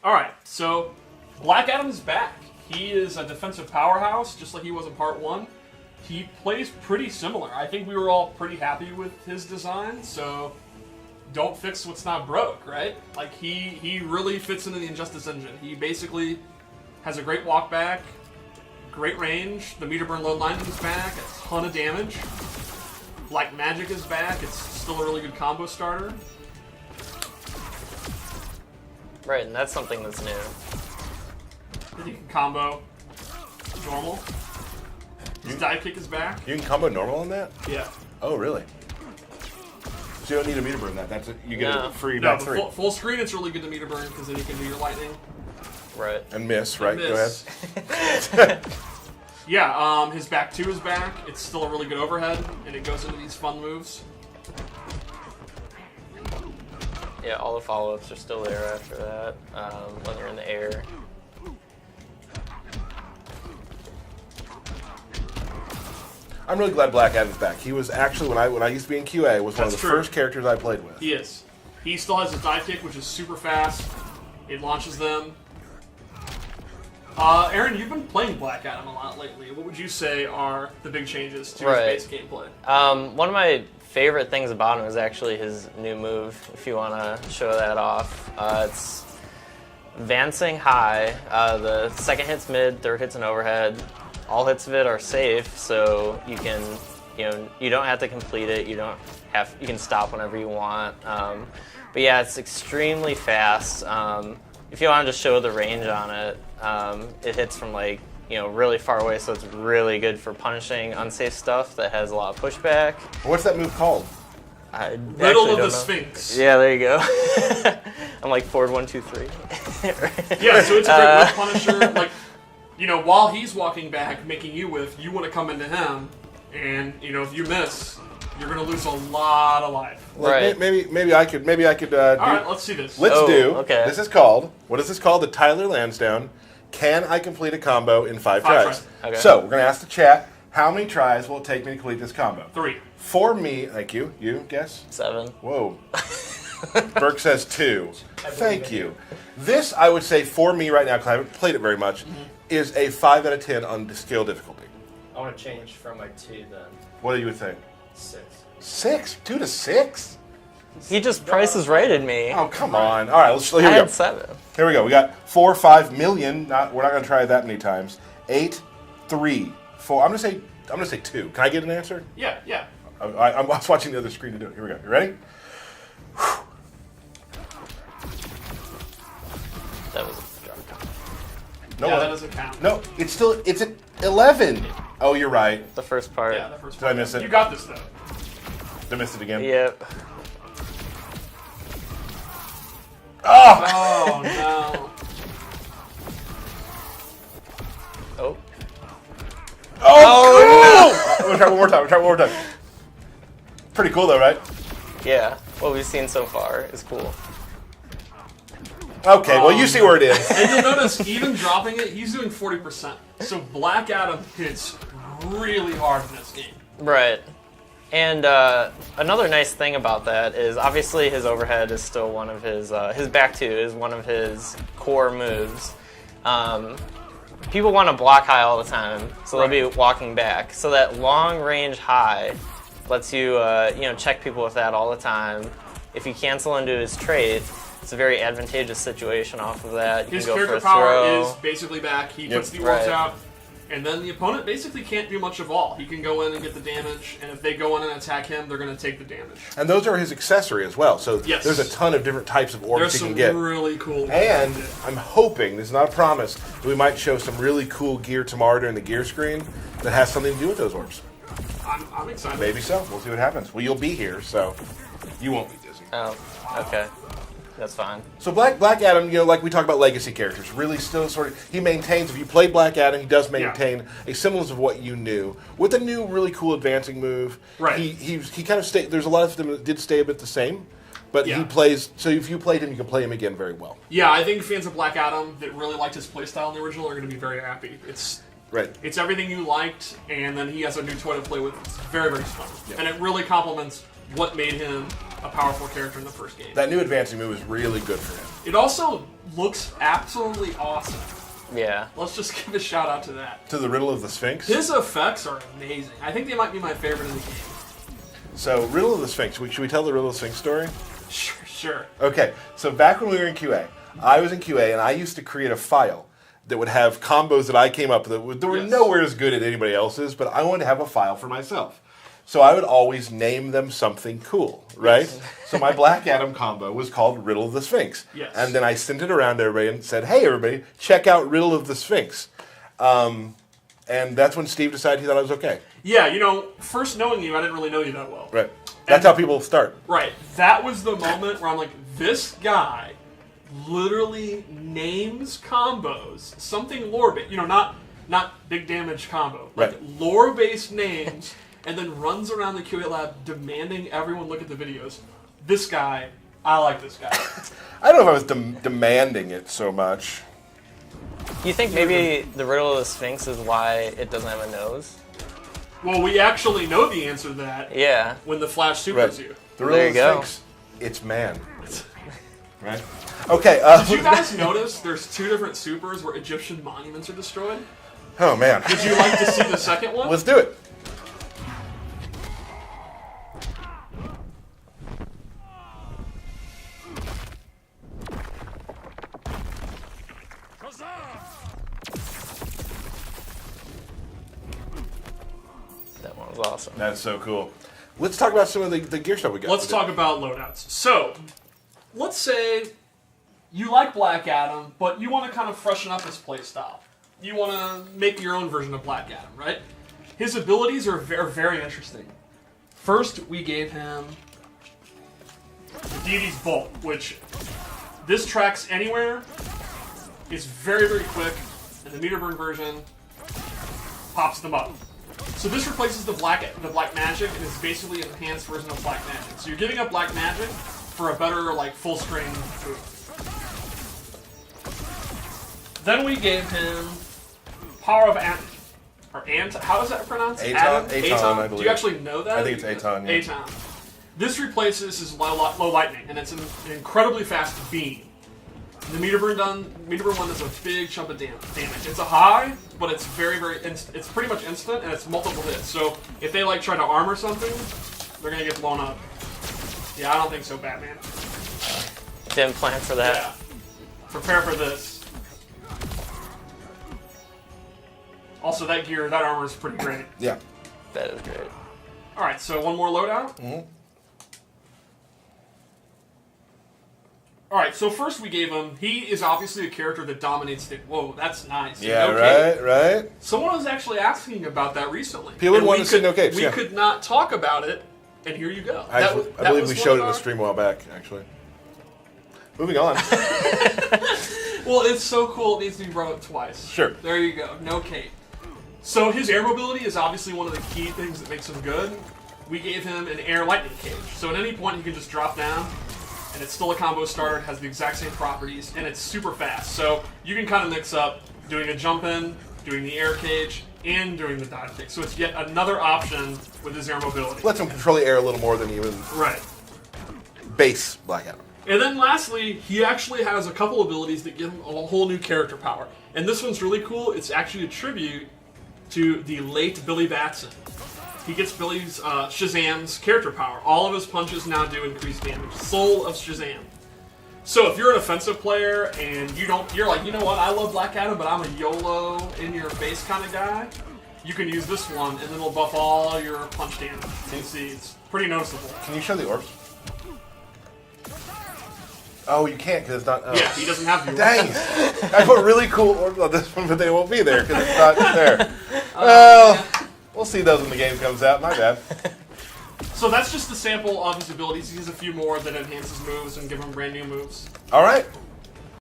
All right, so Black Adam is back. He is a defensive powerhouse, just like he was in Part 1. He plays pretty similar. I think we were all pretty happy with his design, so don't fix what's not broke, right? Like, he really fits into the Injustice engine. He basically has a great walk back, great range, the meter burn load line is back, a ton of damage. Black Magic is back, it's still a really good combo starter. Right, and that's something that's new. That you can combo normal. His dive kick is back. You can combo normal on that? Yeah. Oh, really? So you don't need a meter burn that. That's it. You get a free No, back but three. full screen, it's really good to meter burn because then you can do your lightning. Right. And miss, right? Miss. Go ahead. Yeah, his back 2 is back. It's still a really good overhead, and it goes into these fun moves. Yeah, all the follow-ups are still there after that, when you're in the air. I'm really glad Black Adam's back. He was actually, when I used to be in QA, was one of the first characters I played with. He is. He still has his dive kick, which is super fast. It launches them. Aaron, you've been playing Black Adam a lot lately. What would you say are the big changes to his base gameplay? One of my favorite things about him is actually his new move, if you want to show that off. It's advancing high. The second hit's mid, third hit's an overhead. All hits of it are safe, so you can, you don't have to complete it. You can stop whenever you want. But yeah, it's extremely fast. If you want to just show the range on it, it hits from really far away, so it's really good for punishing unsafe stuff that has a lot of pushback. What's that move called? Riddle of the Sphinx. Yeah, there you go. I'm like forward 1, 2, 3. Yeah, so it's a great whiff punisher. While he's walking back, making you whiff, you want to come into him, and if you miss, you're gonna lose a lot of life. Right. Maybe I could. All right, let's see this. Let's do. Okay. This is called. What is this called? The Tyler Lansdowne. Can I complete a combo in 5 tries? Okay. So we're gonna ask the chat. How many tries will it take me to complete this combo? 3. For me, thank you. You guess? 7. Whoa. Burke says 2. Thank you. This, I would say, for me right now, because I haven't played it very much, is a 5 out of 10 on the skill difficulty. I want to change from my 2 then. What do you think? 6. 6? 2 to 6? He just prices rated me. Oh, come on. All right, here we I go. had 7. Here we go. We got 4, 5 million. We're not going to try it that many times. 8, 3, 4. I'm going to say 2. Can I get an answer? Yeah. I'm watching the other screen to do it. Here we go. You ready? That was a drop. No, that doesn't count. No, it's at 11. Oh, you're right. The first part. Yeah, the first Did I part. miss it? You got this, though. Did I miss it again? Yep. Oh! Oh, no. Oh. Oh, cool! We'll try one more time. Pretty cool, though, right? Yeah. What we've seen so far is cool. Okay, well, you see where it is. And you'll notice, even dropping it, he's doing 40%. So Black Adam hits really hard in this game. Right. And another nice thing about that is obviously his overhead is still one of his back 2 is one of his core moves. People want to block high all the time, so they'll be walking back. So that long range high lets you check people with that all the time. If you cancel into his trait, it's a very advantageous situation off of that. You His can go character for a power throw. is basically back. He puts the orbs out, and then the opponent basically can't do much of all. He can go in and get the damage, and if they go in and attack him, they're going to take the damage. And those are his accessory as well. So Yes. there's a ton of different types of orbs There's he some can get. really cool ones. And I'm hoping, this is not a promise, that we might show some really cool gear tomorrow during the gear screen that has something to do with those orbs. I'm excited. Maybe so. We'll see what happens. Well, you'll be here, so you won't be dizzy. Oh, okay. That's fine. So Black Adam, like we talk about legacy characters, really still sort of, he maintains, if you play Black Adam, he does maintain a semblance of what you knew. With a new, really cool advancing move. Right. He kind of stayed, there's a lot of them that did stay a bit the same, but he plays, so if you played him, you can play him again very well. Yeah, I think fans of Black Adam that really liked his playstyle in the original are going to be very happy. It's everything you liked, and then he has a new toy to play with. It's very, very fun. Yeah. And it really complements what made him a powerful character in the first game. That new advancing move is really good for him. It also looks absolutely awesome. Yeah. Let's just give a shout out to that. To the Riddle of the Sphinx. His effects are amazing. I think they might be my favorite in the game. So, Riddle of the Sphinx. Should we tell the Riddle of the Sphinx story? Sure. Okay, so back when we were in QA, I was in QA and I used to create a file that would have combos that I came up with that were Yes. nowhere as good as anybody else's, but I wanted to have a file for myself. So I would always name them something cool, right? So my Black Adam combo was called Riddle of the Sphinx. Yes. And then I sent it around to everybody and said, hey, everybody, check out Riddle of the Sphinx. And that's when Steve decided he thought I was okay. Yeah, you know, first knowing you, I didn't really know you that well. Right. That's how people start. Right. That was the moment where I'm like, this guy literally names combos, something lore-based, you know, not big damage combo, like Right. lore-based names, and then runs around the QA lab demanding everyone look at the videos. This guy, I like this guy. I don't know if I was demanding it so much. You think maybe the Riddle of the Sphinx is why it doesn't have a nose? Well, we actually know the answer to that Yeah. when the Flash supers Right. you. The Riddle There of you the go. Sphinx, it's man. Right? Okay. Did you guys notice there's two different supers where Egyptian monuments are destroyed? Oh, man. Would you like to see the second one? Let's do it. That one was awesome. That's so cool. Let's talk about some of the gear stuff we got. Let's talk about loadouts. So, let's say you like Black Adam, but you want to kind of freshen up his playstyle. You want to make your own version of Black Adam, right? His abilities are very interesting. First, we gave him the Deity's Bolt, which this tracks anywhere, is very quick, and the meter burn version pops them up. So this replaces the black magic and is basically an enhanced version of black magic. So you're giving up black magic for a better like full screen move. Then we gave him Power of Ant. Or Ant, how is that pronounced? Aton, Adam? Aton, I Do believe. you actually know that? I think it's Aton, yeah. Aton. This replaces his low lightning, and it's an incredibly fast beam. The meter burn one does a big chunk of damage. It's a high, but it's it's pretty much instant, and it's multiple hits. So if they like try to armor something, they're gonna get blown up. Yeah, I don't think so, Batman. Didn't plan for that. Yeah. Prepare for this. Also, that armor is pretty great. Yeah. That is great. All right, so one more loadout. Mm-hmm. All right, so first we gave him. He is obviously a character that dominates the. Whoa, that's nice. Yeah, No cape. right. Someone was actually asking about that recently. People And wanted we to see could- no capes, We yeah. could not talk about it, and here you go. I believe was we one showed of it in our- the stream a while back, actually. Moving on. Well, it's so cool. It needs to be brought up twice. Sure. There you go. No cape. So his air mobility is obviously one of the key things that makes him good. We gave him an air lightning cage. So at any point he can just drop down, and it's still a combo starter. It has the exact same properties, and it's super fast. So you can kind of mix up doing a jump in, doing the air cage, and doing the dive kick. So it's yet another option with his air mobility. Lets him control the air a little more than even Right. base Black Adam. And then lastly, he actually has a couple abilities that give him a whole new character power. And this one's really cool. It's actually a tribute to the late Billy Batson. He gets Billy's Shazam's character power. All of his punches now do increased damage. Soul of Shazam. So if you're an offensive player and you're like, you know what, I love Black Adam, but I'm a YOLO in your face kind of guy, you can use this one, and then it'll buff all your punch damage. You see, it's pretty noticeable. Can you show the orbs? Oh, you can't because it's not. Oh. Yeah, he doesn't have the Dang it. I put really cool orbs on this one, but they won't be there because it's not there. Well, we'll see those when the game comes out. My bad. So that's just the sample of his abilities. He has a few more that enhance his moves and give him brand new moves. All right.